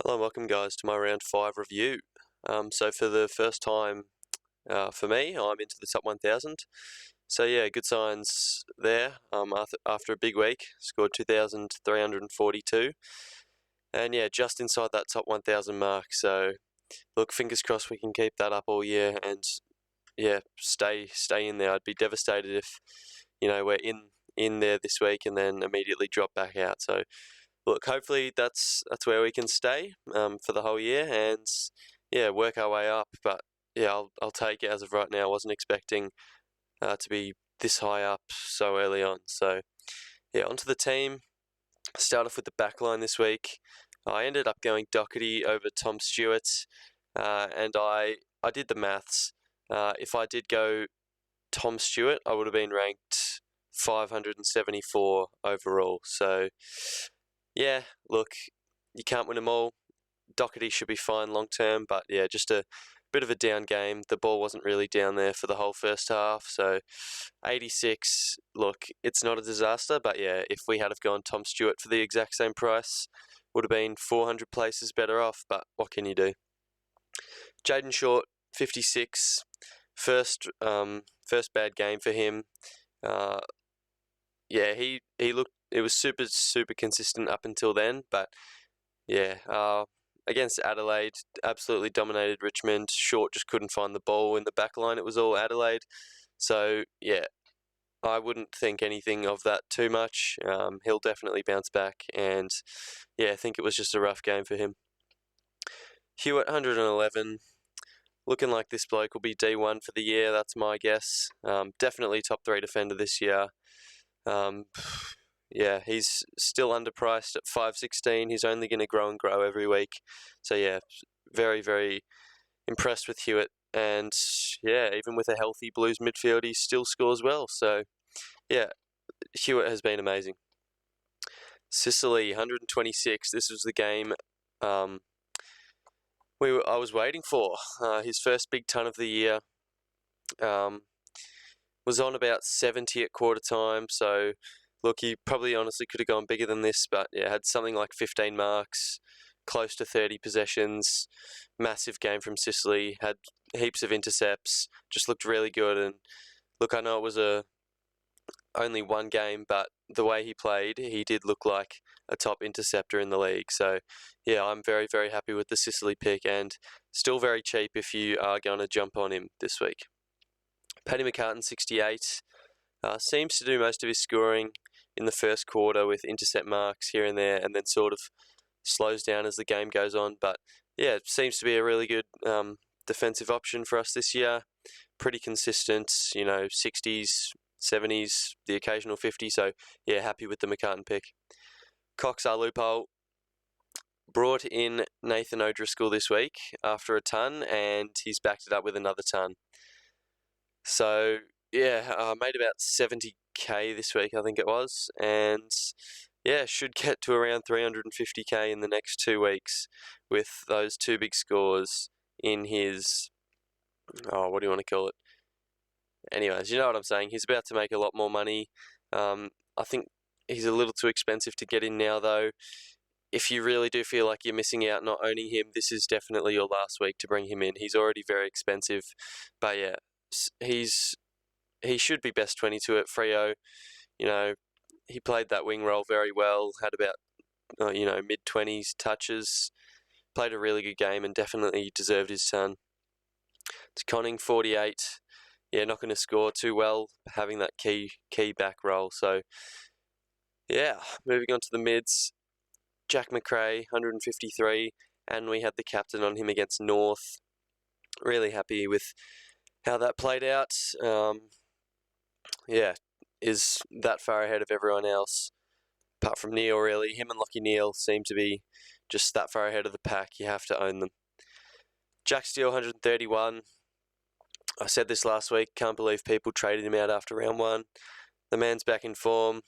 Hello and welcome guys to my round 5 review. So for the first time for me, I'm into the top 1000. So yeah, good signs there. After a big week, scored 2,342. And yeah, just inside that top 1000 mark. So look, fingers crossed we can keep that up all year and yeah, stay in there. I'd be devastated if, we're in there this week and then immediately drop back out. So look, hopefully that's where we can stay for the whole year and yeah, work our way up. But yeah, I'll take it as of right now. I wasn't expecting to be this high up so early on. So yeah, onto the team. Start off with the back line this week. I ended up going Doherty over Tom Stewart, and I did the maths. If I did go Tom Stewart, I would have been ranked 574 overall. So yeah, look, you can't win them all. Doherty should be fine long term, but yeah, just a bit of a down game. The ball wasn't really down there for the whole first half, so 86, look, it's not a disaster, but yeah, if we had have gone Tom Stewart for the exact same price, would have been 400 places better off, but what can you do? Jayden Short, 56, first bad game for him. Yeah, he looked, it was super consistent up until then, but yeah, against Adelaide, absolutely dominated Richmond. Short just couldn't find the ball in the back line. It was all Adelaide. So yeah, I wouldn't think anything of that too much. He'll definitely bounce back, and yeah, I think it was just a rough game for him. Hewitt, 111. Looking like this bloke will be D1 for the year, that's my guess. Definitely top 3 defender this year. Yeah, he's still underpriced at 516. He's only going to grow and grow every week. So yeah, very impressed with Hewitt. And yeah, even with a healthy Blues midfield, he still scores well. So yeah, Hewitt has been amazing. Sicily, 126. This was the game I was waiting for. His first big ton of the year. Was on about 70 at quarter time. So look, he probably honestly could have gone bigger than this, but yeah, had something like 15 marks, close to 30 possessions, massive game from Sicily, had heaps of intercepts, just looked really good. And look, I know it was only one game, but the way he played, he did look like a top interceptor in the league. So yeah, I'm very happy with the Sicily pick, and still very cheap if you are going to jump on him this week. Paddy McCartan, 68, seems to do most of his scoring in the first quarter with intercept marks here and there, and then sort of slows down as the game goes on. But yeah, it seems to be a really good defensive option for us this year. Pretty consistent, 60s, 70s, the occasional 50. So yeah, happy with the McCartan pick. Cox, our loophole, brought in Nathan O'Driscoll this week after a ton, and he's backed it up with another ton. So yeah, made about 70k this week, I think it was, and yeah, should get to around 350k in the next 2 weeks with those 2 big scores in his, what do you want to call it? Anyways, you know what I'm saying. He's about to make a lot more money. I think he's a little too expensive to get in now, though. If you really do feel like you're missing out not owning him, this is definitely your last week to bring him in. He's already very expensive, but yeah, he should be best 22 at Freo. He played that wing role very well, had about mid-20s touches, played a really good game and definitely deserved his ton. To Conning, 48. Yeah, not going to score too well, having that key back role. So yeah, moving on to the mids. Jack Macrae, 153, and we had the captain on him against North. Really happy with how that played out. Yeah, is that far ahead of everyone else, apart from Neil, really. Him and Lachie Neale seem to be just that far ahead of the pack. You have to own them. Jack Steele, 131. I said this last week, can't believe people traded him out after round 1. The man's back in form,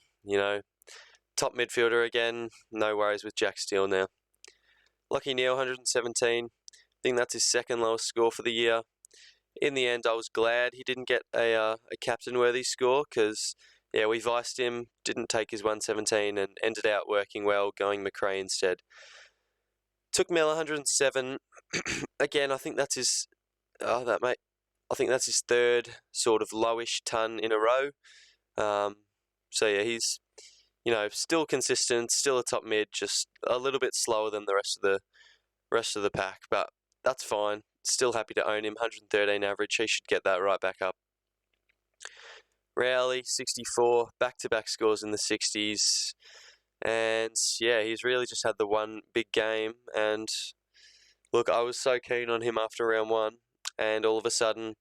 top midfielder again. No worries with Jack Steele now. Lachie Neale, 117. I think that's his second lowest score for the year. In the end, I was glad he didn't get a captain-worthy score because, yeah, we viced him, didn't take his 117 and ended out working well, going Macrae instead. Took Mel 107. Again, I think that's his. Oh, that mate. I think that's his third sort of lowish ton in a row. So yeah, he's still consistent, still a top mid, just a little bit slower than the rest of the pack, but that's fine. Still happy to own him. 113 average. He should get that right back up. Rowley, 64, back-to-back scores in the 60s. And yeah, he's really just had the one big game. And look, I was so keen on him after round one, and all of a sudden,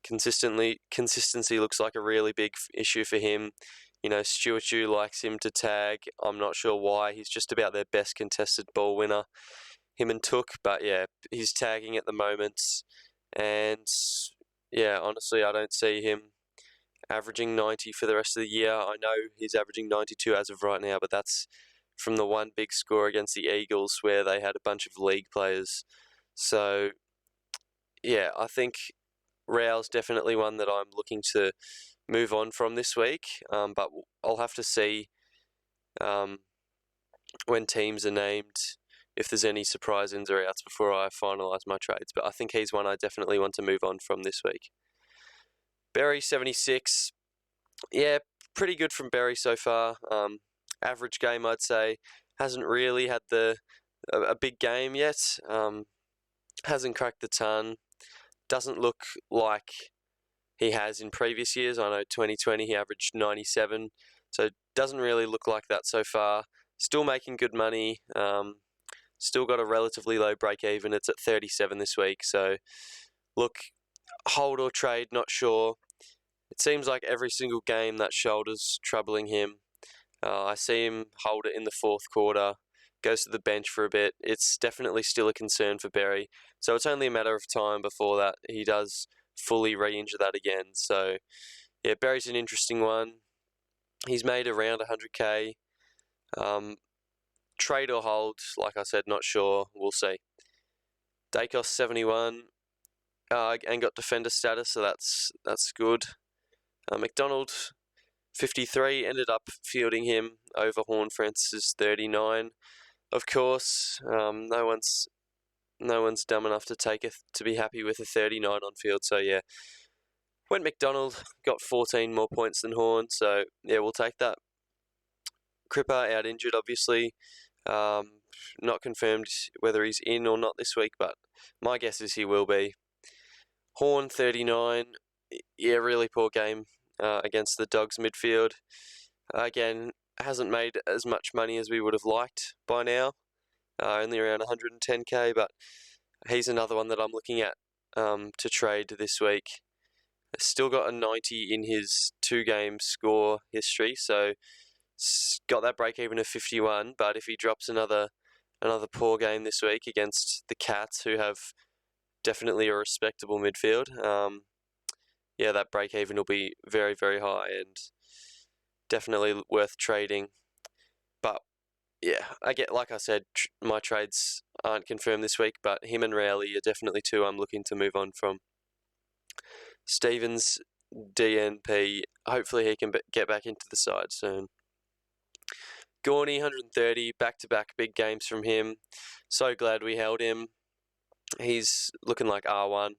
consistency looks like a really big issue for him. Stuart Dew likes him to tag. I'm not sure why. He's just about their best contested ball winner, him and Took. But yeah, he's tagging at the moment. And yeah, honestly, I don't see him averaging 90 for the rest of the year. I know he's averaging 92 as of right now, but that's from the one big score against the Eagles where they had a bunch of league players. So yeah, I think Rao's definitely one that I'm looking to move on from this week, but I'll have to see when teams are named if there's any surprise ins or outs before I finalise my trades. But I think he's one I definitely want to move on from this week. Berry, 76. Yeah, pretty good from Berry so far. Average game, I'd say. Hasn't really had a big game yet. Hasn't cracked the ton. Doesn't look like he has in previous years. I know 2020 he averaged 97, so doesn't really look like that so far. Still making good money. Still got a relatively low break even. It's at 37 this week. So look, hold or trade, not sure. It seems like every single game that shoulder's troubling him. I see him hold it in the fourth quarter, goes to the bench for a bit. It's definitely still a concern for Berry. So it's only a matter of time before that he does fully re-injure that again. So yeah, Berry's an interesting one. He's made around 100k. Trade or hold, like I said, not sure. We'll see. Dacos, 71, and got defender status, so that's good. McDonald, 53, ended up fielding him over Horne-Francis, 39. Of course, no one's dumb enough to be happy with a 39 on field. So yeah, went McDonald, got 14 more points than Horn. So yeah, we'll take that. Cripper out injured, obviously. Not confirmed whether he's in or not this week, but my guess is he will be. Horn, 39. Yeah, really poor game against the Dogs midfield. Again, hasn't made as much money as we would have liked by now. Only around 110k, but he's another one that I'm looking at to trade this week. Still got a 90 in his 2-game score history, so got that break even of 51. But if he drops another poor game this week against the Cats, who have definitely a respectable midfield, yeah, that break even will be very, very high and definitely worth trading. But yeah, like I said, my trades aren't confirmed this week, but him and Rowley are definitely two I'm looking to move on from. Stevens, DNP, hopefully he can get back into the side soon. Gorney, 130, back-to-back big games from him. So glad we held him. He's looking like R1.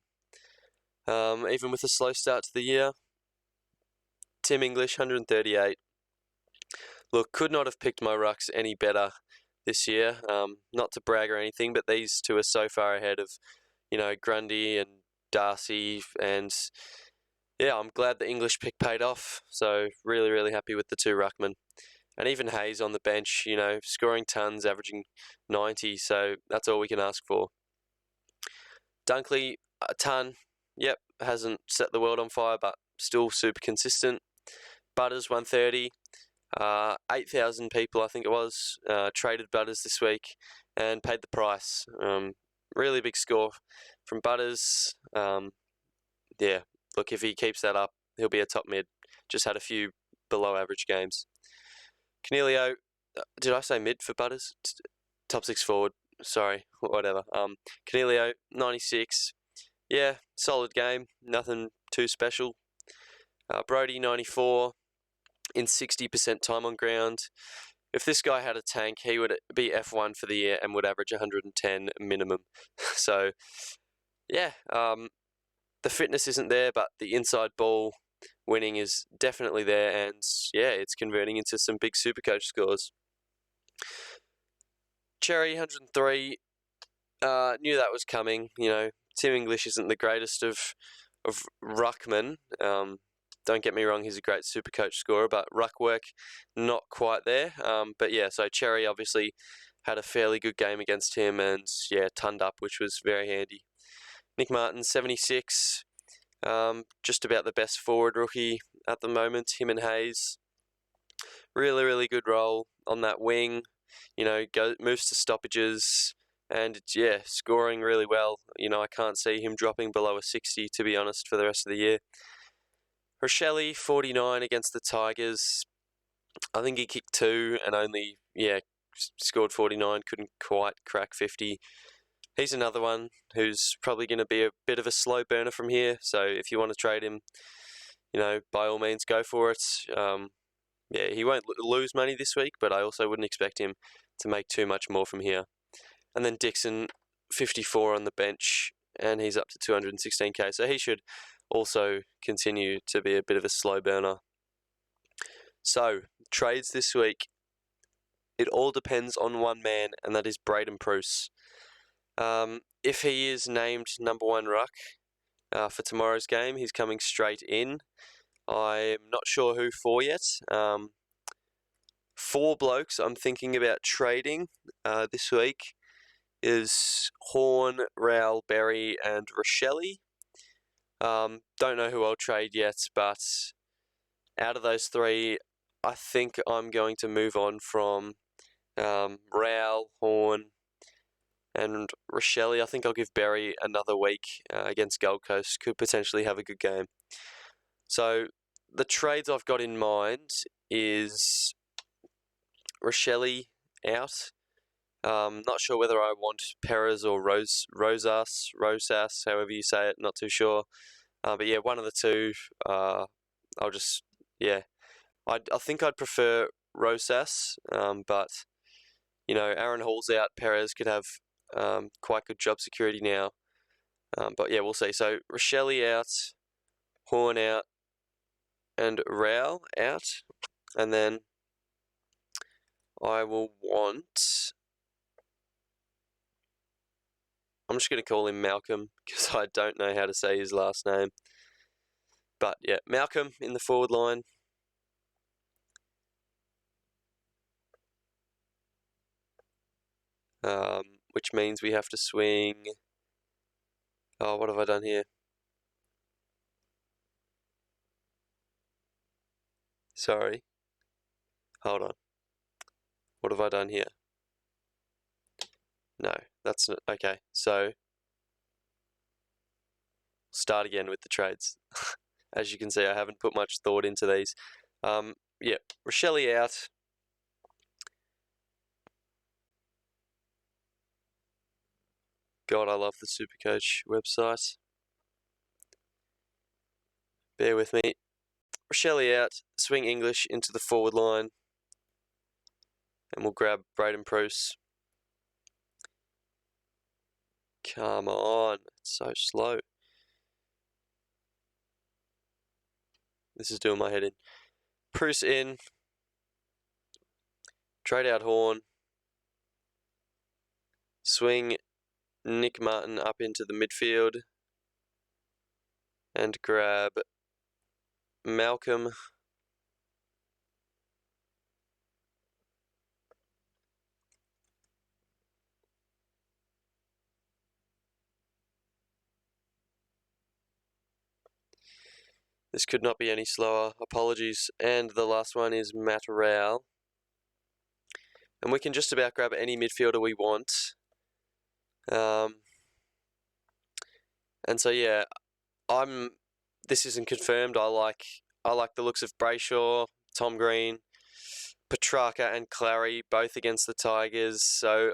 Even with a slow start to the year. Tim English, 138. Look, could not have picked my rucks any better this year. Not to brag or anything, but these two are so far ahead of, Grundy and Darcy. And yeah, I'm glad the English pick paid off. So really, really happy with the two ruckmen. And even Hayes on the bench, scoring tons, averaging 90. So that's all we can ask for. Dunkley, a ton. Yep, hasn't set the world on fire, but still super consistent. Butters, 130. 8,000 people, I think it was, traded Butters this week and paid the price. Really big score from Butters. Yeah, look, if he keeps that up, he'll be a top mid. Just had a few below average games. Canelio, did I say mid for Butters? Top 6 forward, sorry, whatever. Canelio, 96. Yeah, solid game, nothing too special. Brody, 94. In 60% time on ground. if this guy had a tank, he would be F1 for the year and would average 110 minimum. So, yeah, the fitness isn't there, but the inside ball winning is definitely there, and yeah, it's converting into some big Supercoach scores. Cherry 103, knew that was coming. Tim English isn't the greatest of ruckman. Don't get me wrong, he's a great Supercoach scorer, but ruck work not quite there. But yeah, so Cherry obviously had a fairly good game against him, and yeah, turned up, which was very handy. Nick Martin 76, just about the best forward rookie at the moment. Him and Hayes, really, really good role on that wing. Moves to stoppages, and yeah, scoring really well. I can't see him dropping below a 60, to be honest, for the rest of the year. Rochelle 49 against the Tigers. I think he kicked 2 and only scored 49. Couldn't quite crack 50. He's another one who's probably going to be a bit of a slow burner from here. So if you want to trade him, by all means go for it. He won't lose money this week, but I also wouldn't expect him to make too much more from here. And then Dixon, 54 on the bench, and he's up to 216k. So he should also continue to be a bit of a slow burner. So, trades this week. It all depends on one man, and that is Braden Preuss. If he is named number 1 ruck for tomorrow's game, he's coming straight in. I'm not sure who for yet. 4 blokes I'm thinking about trading this week is Horn, Rowell, Berry, and Rochelle. Don't know who I'll trade yet, but out of those 3, I think I'm going to move on from Rowell, Horn, and Rochelle. I think I'll give Berry another week against Gold Coast. Could potentially have a good game. So the trades I've got in mind is Rochelle out. Not sure whether I want Perez or Rosas, however you say it. Not too sure. But yeah, one of the two. I think I'd prefer Rosas. But Aaron Hall's out. Perez could have quite good job security now. But yeah, we'll see. So Rochelle out, Horn out, and Rowell out, and then I will want. I'm just going to call him Malcolm because I don't know how to say his last name. But yeah, Malcolm in the forward line. Which means we have to swing. Oh, what have I done here? Sorry. Hold on. What have I done here? No, that's not okay. So start again with the trades. As you can see, I haven't put much thought into these. Yeah, Rochelle out. God, I love the Supercoach website. Bear with me. Rochelle out. Swing English into the forward line. And we'll grab Braden Preuss. Come on. It's so slow. This is doing my head in. Preuss in. Trade out Horn. Swing Nick Martin up into the midfield. And grab Malcolm. This could not be any slower. Apologies. And the last one is Matt Rowell. And we can just about grab any midfielder we want. And so yeah, this isn't confirmed. I like the looks of Brayshaw, Tom Green, Petrarca, and Clary both against the Tigers. So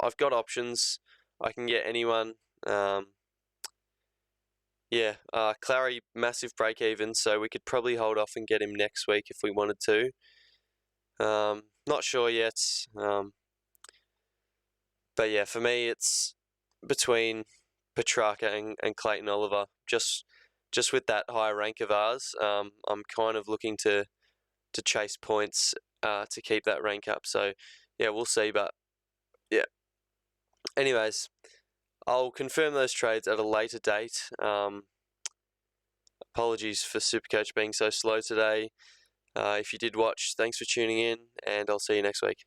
I've got options. I can get anyone. Clary, massive break even, so we could probably hold off and get him next week if we wanted to. Not sure yet. But yeah, for me, it's between Petrarca and Clayton Oliver. Just with that high rank of ours, I'm kind of looking to chase points to keep that rank up. So yeah, we'll see. But yeah, anyways, I'll confirm those trades at a later date. Apologies for Supercoach being so slow today. If you did watch, thanks for tuning in, and I'll see you next week.